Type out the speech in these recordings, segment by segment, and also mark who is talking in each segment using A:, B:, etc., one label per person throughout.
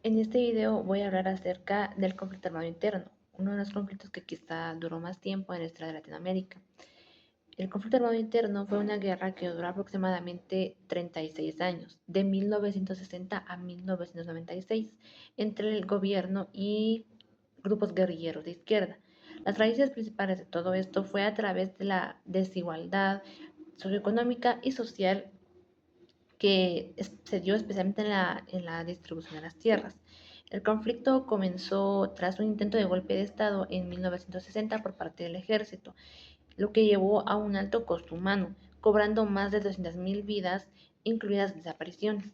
A: En este video voy a hablar acerca del conflicto armado interno, uno de los conflictos que quizá duró más tiempo en la historia de Latinoamérica. El conflicto armado interno fue una guerra que duró aproximadamente 36 años, de 1960 a 1996, entre el gobierno y grupos guerrilleros de izquierda. Las raíces principales de todo esto fue a través de la desigualdad socioeconómica y social que se dio especialmente en la distribución de las tierras. El conflicto comenzó tras un intento de golpe de Estado en 1960 por parte del ejército, lo que llevó a un alto costo humano, cobrando más de 200.000 vidas, incluidas desapariciones.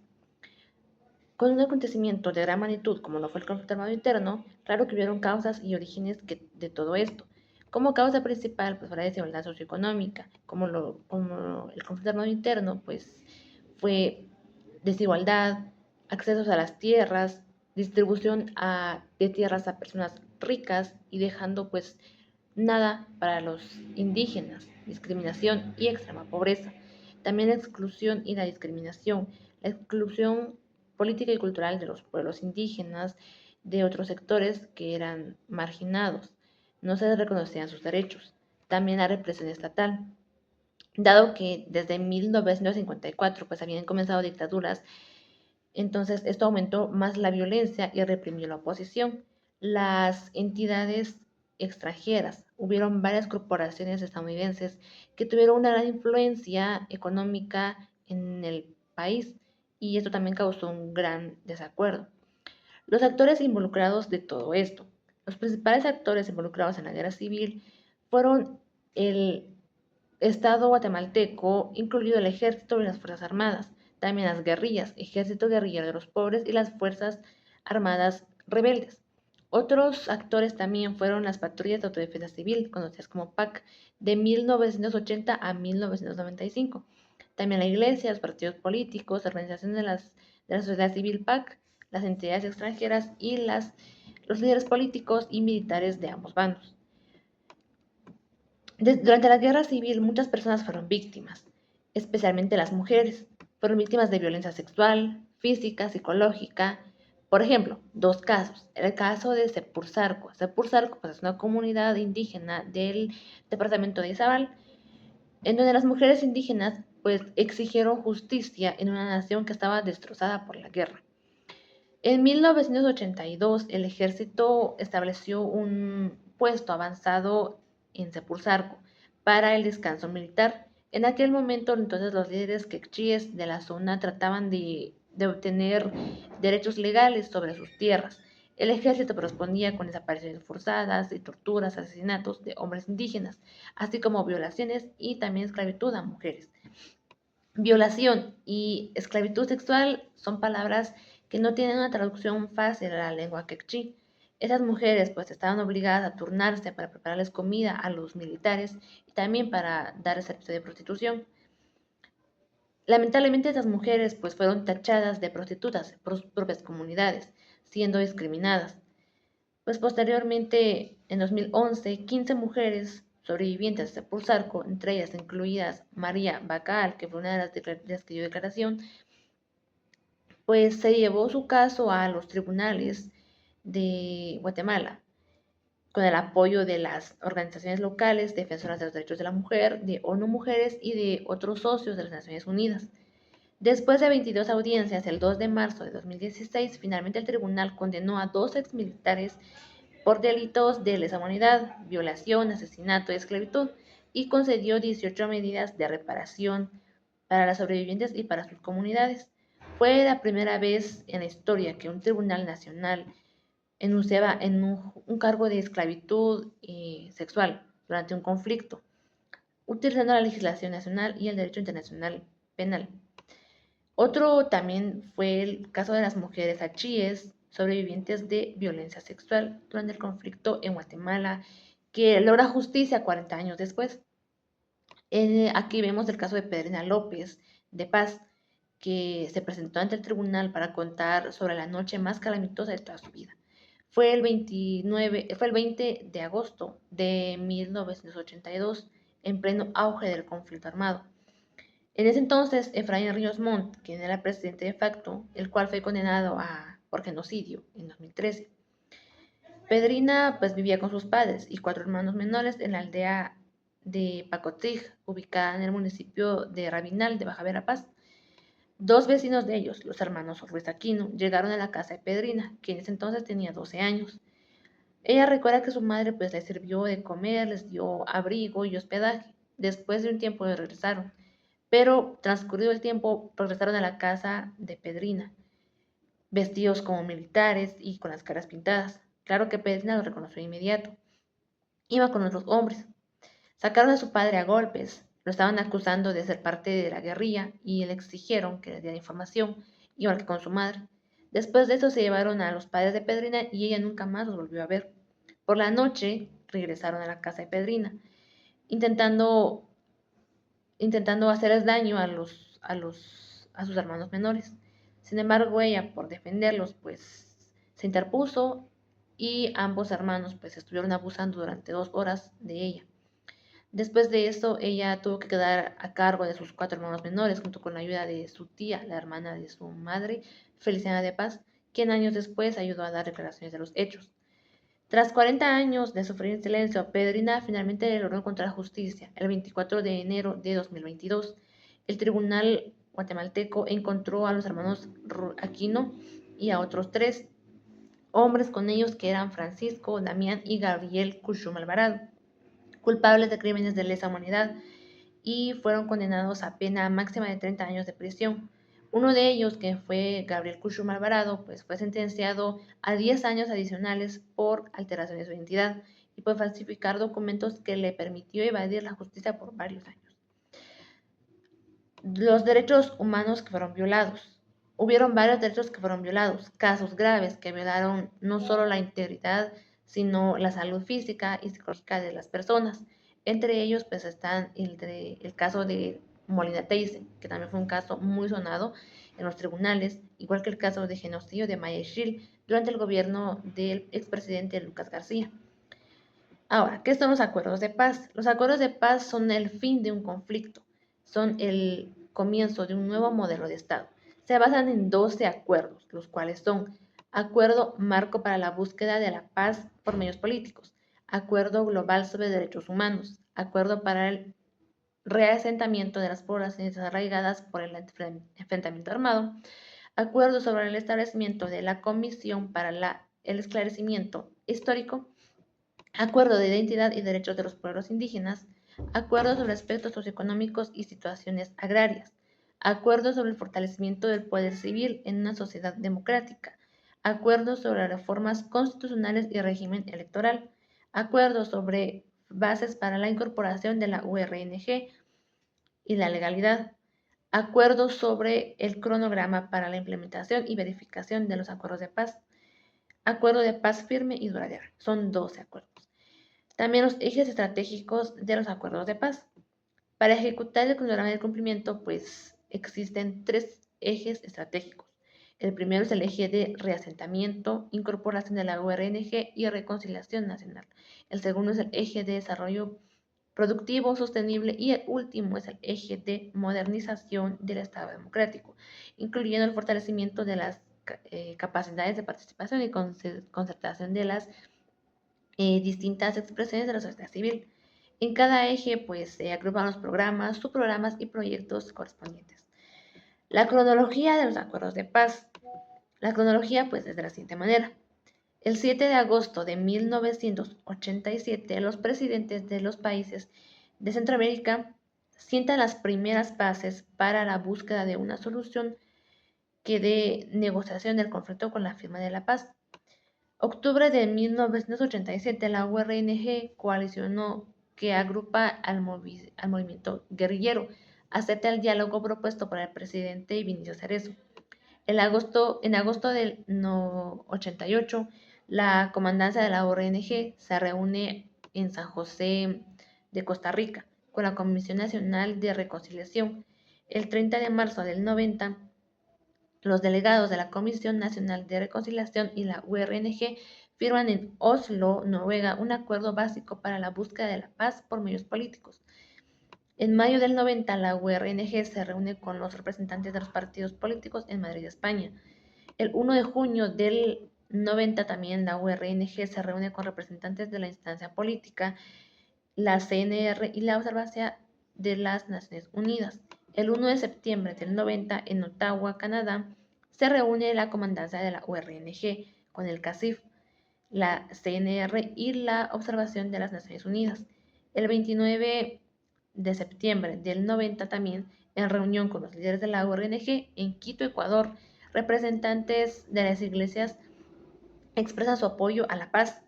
A: Con un acontecimiento de gran magnitud como lo fue el conflicto armado interno, claro que hubieron causas y orígenes de todo esto. Como causa principal, pues fue la desigualdad socioeconómica, como el conflicto armado interno, pues fue desigualdad, accesos a las tierras, distribución de tierras a personas ricas y dejando pues nada para los indígenas, discriminación y extrema pobreza. También la exclusión y la discriminación, la exclusión política y cultural de los pueblos indígenas, de otros sectores que eran marginados, no se les reconocían sus derechos. También la represión estatal, dado que desde 1954 pues habían comenzado dictaduras, entonces esto aumentó más la violencia y reprimió la oposición. Las entidades extranjeras, hubieron varias corporaciones estadounidenses que tuvieron una gran influencia económica en el país y esto también causó un gran desacuerdo. Los actores involucrados de todo esto. Los principales actores involucrados en la guerra civil fueron el Estado guatemalteco, incluido el ejército y las fuerzas armadas, también las guerrillas, ejército guerrillero de los pobres y las fuerzas armadas rebeldes. Otros actores también fueron las patrullas de autodefensa civil, conocidas como PAC, de 1980 a 1995. También la iglesia, los partidos políticos, organizaciones de la sociedad civil PAC, las entidades extranjeras y los líderes políticos y militares de ambos bandos. Durante la guerra civil muchas personas fueron víctimas, especialmente las mujeres. Fueron víctimas de violencia sexual, física, psicológica. Por ejemplo, dos casos. El caso de Sepursarco. Sepursarco pues, es una comunidad indígena del departamento de Izabal, en donde las mujeres indígenas pues, exigieron justicia en una nación que estaba destrozada por la guerra. En 1982, el ejército estableció un puesto avanzado en Sepulsarco para el descanso militar. En aquel momento, entonces, los líderes quechíes de la zona trataban de obtener derechos legales sobre sus tierras. El ejército respondía con desapariciones forzadas y torturas, asesinatos de hombres indígenas, así como violaciones y también esclavitud a mujeres. Violación y esclavitud sexual son palabras que no tienen una traducción fácil a la lengua quechí. Esas mujeres pues estaban obligadas a turnarse para prepararles comida a los militares y también para dar el servicio de prostitución. Lamentablemente esas mujeres pues fueron tachadas de prostitutas por sus propias comunidades, siendo discriminadas. Pues posteriormente, en 2011, 15 mujeres sobrevivientes de Sepulsarco, entre ellas incluidas María Bacal, que fue una de las que dio declaración, pues se llevó su caso a los tribunales de Guatemala, con el apoyo de las organizaciones locales defensoras de los derechos de la mujer, de ONU Mujeres y de otros socios de las Naciones Unidas. Después de 22 audiencias, el 2 de marzo de 2016, finalmente el tribunal condenó a dos exmilitares por delitos de lesa humanidad, violación, asesinato y esclavitud, y concedió 18 medidas de reparación para las sobrevivientes y para sus comunidades. Fue la primera vez en la historia que un tribunal nacional enunciaba en un cargo de esclavitud sexual durante un conflicto, utilizando la legislación nacional y el derecho internacional penal. Otro también fue el caso de las mujeres achíes, sobrevivientes de violencia sexual durante el conflicto en Guatemala, que logra justicia 40 años después. Aquí vemos el caso de Pedrina López de Paz, que se presentó ante el tribunal para contar sobre la noche más calamitosa de toda su vida. Fue el 20 de agosto de 1982, en pleno auge del conflicto armado. En ese entonces, Efraín Ríos Montt, quien era presidente de facto, el cual fue condenado a por genocidio en 2013. Pedrina pues vivía con sus padres y 4 hermanos menores en la aldea de Pacotrig, ubicada en el municipio de Rabinal de Baja Verapaz. 2 vecinos de ellos, los hermanos Ruiz Aquino, llegaron a la casa de Pedrina, quien en ese entonces tenía 12 años. Ella recuerda que su madre pues les sirvió de comer, les dio abrigo y hospedaje. Después de un tiempo regresaron, pero transcurrido el tiempo regresaron a la casa de Pedrina, vestidos como militares y con las caras pintadas. Claro que Pedrina los reconoció de inmediato. Iba con otros hombres. Sacaron a su padre a golpes, lo estaban acusando de ser parte de la guerrilla y le exigieron que les diera información, igual que con su madre. Después de eso se llevaron a los padres de Pedrina y ella nunca más los volvió a ver. Por la noche regresaron a la casa de Pedrina, intentando, intentando hacerles daño a sus hermanos menores. Sin embargo, ella, por defenderlos, pues se interpuso y ambos hermanos pues estuvieron abusando durante 2 horas de ella. Después de eso, ella tuvo que quedar a cargo de sus 4 hermanos menores, junto con la ayuda de su tía, la hermana de su madre, Feliciana de Paz, quien años después ayudó a dar declaraciones de los hechos. Tras 40 años de sufrir en silencio, Pedrina finalmente logró encontrar justicia. El 24 de enero de 2022, el tribunal guatemalteco encontró a los hermanos Aquino y a otros 3 hombres con ellos, que eran Francisco, Damián y Gabriel Cushum Alvarado, culpables de crímenes de lesa humanidad, y fueron condenados a pena máxima de 30 años de prisión. Uno de ellos, que fue Gabriel Cushum Alvarado, pues fue sentenciado a 10 años adicionales por alteración de su identidad y por falsificar documentos que le permitió evadir la justicia por varios años. Los derechos humanos que fueron violados. Hubieron varios derechos que fueron violados, casos graves que violaron no solo la integridad, sino la salud física y psicológica de las personas. Entre ellos pues están el caso de Molina Teise, que también fue un caso muy sonado en los tribunales, igual que el caso de genocidio de Maya Ischil durante el gobierno del expresidente Lucas García. Ahora, ¿qué son los acuerdos de paz? Los acuerdos de paz son el fin de un conflicto, son el comienzo de un nuevo modelo de Estado. Se basan en 12 acuerdos, los cuales son: Acuerdo Marco para la Búsqueda de la Paz por Medios Políticos, Acuerdo Global sobre Derechos Humanos, Acuerdo para el Reasentamiento de las Poblaciones Arraigadas por el Enfrentamiento Armado, Acuerdo sobre el establecimiento de la Comisión para el Esclarecimiento Histórico, Acuerdo de Identidad y Derechos de los Pueblos Indígenas, Acuerdo sobre aspectos socioeconómicos y situaciones agrarias, Acuerdo sobre el fortalecimiento del poder civil en una sociedad democrática, Acuerdo sobre reformas constitucionales y régimen electoral, Acuerdo sobre bases para la incorporación de la URNG y la legalidad, Acuerdo sobre el cronograma para la implementación y verificación de los acuerdos de paz, Acuerdo de paz firme y duradera. Son 12 acuerdos. También los ejes estratégicos de los acuerdos de paz. Para ejecutar el cronograma de cumplimiento, pues existen 3 ejes estratégicos. El primero es el eje de reasentamiento, incorporación de la URNG y reconciliación nacional. El segundo es el eje de desarrollo productivo, sostenible, y el último es el eje de modernización del Estado democrático, incluyendo el fortalecimiento de las capacidades de participación y concertación de las distintas expresiones de la sociedad civil. En cada eje pues se agrupan los programas, subprogramas y proyectos correspondientes. La cronología de los acuerdos de paz. La cronología pues es de la siguiente manera. El 7 de agosto de 1987, los presidentes de los países de Centroamérica sientan las primeras bases para la búsqueda de una solución que dé negociación del conflicto con la firma de la paz. Octubre de 1987, la URNG, coalición que agrupa al movimiento guerrillero, acepta el diálogo propuesto por el presidente Vinicio Cerezo. En agosto del 88, la comandancia de la URNG se reúne en San José de Costa Rica con la Comisión Nacional de Reconciliación. El 30 de marzo del 90, los delegados de la Comisión Nacional de Reconciliación y la URNG firman en Oslo, Noruega, un acuerdo básico para la búsqueda de la paz por medios políticos. En mayo del 90, la URNG se reúne con los representantes de los partidos políticos en Madrid, España. El 1 de junio del 90 también la URNG se reúne con representantes de la instancia política, la CNR y la Observancia de las Naciones Unidas. El 1 de septiembre del 90 en Ottawa, Canadá, se reúne la comandancia de la URNG con el CACIF, la CNR y la Observación de las Naciones Unidas. El 29 de septiembre del 90 también, en reunión con los líderes de la URNG en Quito, Ecuador, representantes de las iglesias expresan su apoyo a la paz.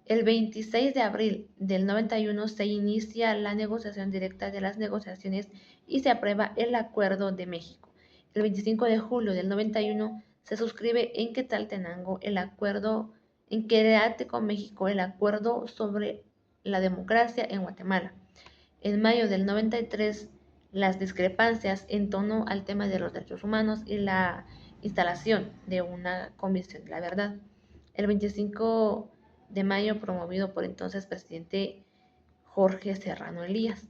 A: El 26 de abril del 91 se inicia la negociación directa de las negociaciones y se aprueba el Acuerdo de México. El 25 de julio del 91 se suscribe en Quetzaltenango el acuerdo en Querétaro con México, el acuerdo sobre la democracia en Guatemala. En mayo del 93, las discrepancias en torno al tema de los derechos humanos y la instalación de una comisión de la verdad. El 25 de mayo, promovido por entonces presidente Jorge Serrano Elías.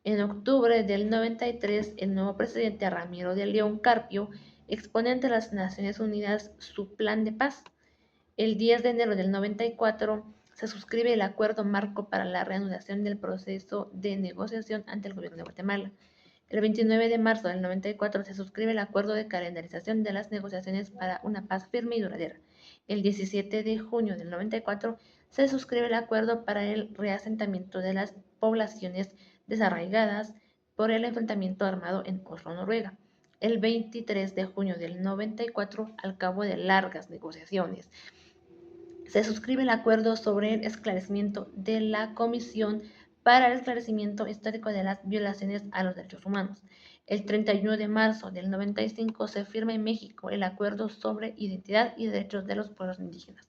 A: En octubre del 93, el nuevo presidente Ramiro de León Carpio expone ante las Naciones Unidas su plan de paz. El 10 de enero del 94 se suscribe el Acuerdo Marco para la reanudación del proceso de negociación ante el gobierno de Guatemala. El 29 de marzo del 94 se suscribe el Acuerdo de calendarización de las negociaciones para una paz firme y duradera. El 17 de junio del 94 se suscribe el Acuerdo para el reasentamiento de las poblaciones desarraigadas por el enfrentamiento armado en Oslo, Noruega. El 23 de junio del 94, al cabo de largas negociaciones, se suscribe el acuerdo sobre el esclarecimiento de la Comisión para el Esclarecimiento Histórico de las Violaciones a los Derechos Humanos. El 31 de marzo del 95 se firma en México el Acuerdo sobre Identidad y Derechos de los Pueblos Indígenas.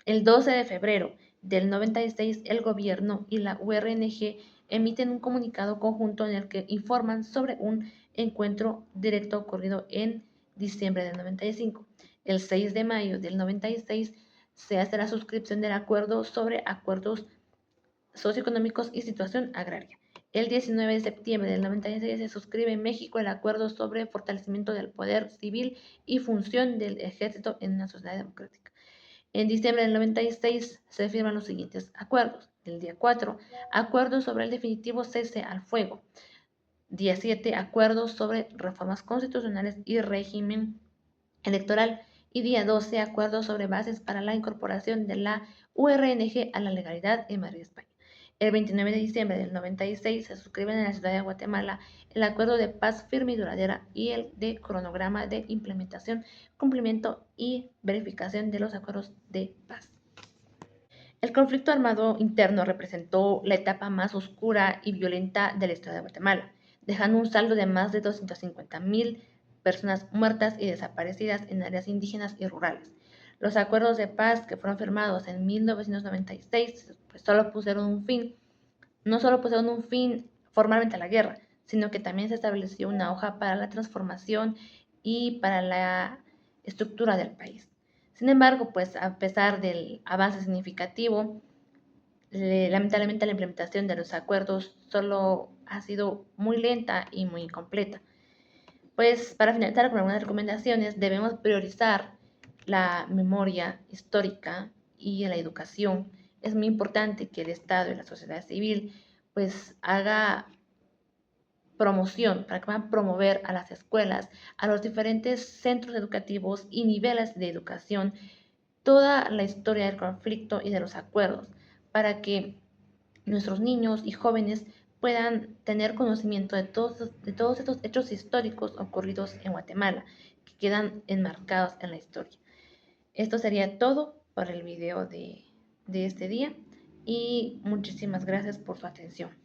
A: El 12 de febrero del 96, el gobierno y la URNG emiten un comunicado conjunto en el que informan sobre un encuentro directo ocurrido en diciembre del 95. El 6 de mayo del 96 se hace la suscripción del acuerdo sobre acuerdos socioeconómicos y situación agraria. El 19 de septiembre del 96 se suscribe en México el acuerdo sobre fortalecimiento del poder civil y función del ejército en una sociedad democrática. En diciembre del 96 se firman los siguientes acuerdos. El día 4, acuerdos sobre el definitivo cese al fuego. Día 7, acuerdos sobre reformas constitucionales y régimen electoral. Y día 12, acuerdos sobre bases para la incorporación de la URNG a la legalidad en Madrid, España. El 29 de diciembre del 96 se suscriben en la ciudad de Guatemala el acuerdo de paz firme y duradera y el de cronograma de implementación, cumplimiento y verificación de los acuerdos de paz. El conflicto armado interno representó la etapa más oscura y violenta de la historia de Guatemala, dejando un saldo de más de 250,000 personas muertas y desaparecidas en áreas indígenas y rurales. Los acuerdos de paz que fueron firmados en 1996 pues no solo pusieron un fin formalmente a la guerra, sino que también se estableció una hoja para la transformación y para la estructura del país. Sin embargo, pues a pesar del avance significativo, lamentablemente la implementación de los acuerdos solo ha sido muy lenta y muy incompleta. Pues para finalizar con algunas recomendaciones, debemos priorizar la memoria histórica y la educación. Es muy importante que el Estado y la sociedad civil pues haga promoción, para que puedan promover a las escuelas, a los diferentes centros educativos y niveles de educación, toda la historia del conflicto y de los acuerdos, para que nuestros niños y jóvenes puedan tener conocimiento de todos estos hechos históricos ocurridos en Guatemala, que quedan enmarcados en la historia. Esto sería todo por el video de este día y muchísimas gracias por su atención.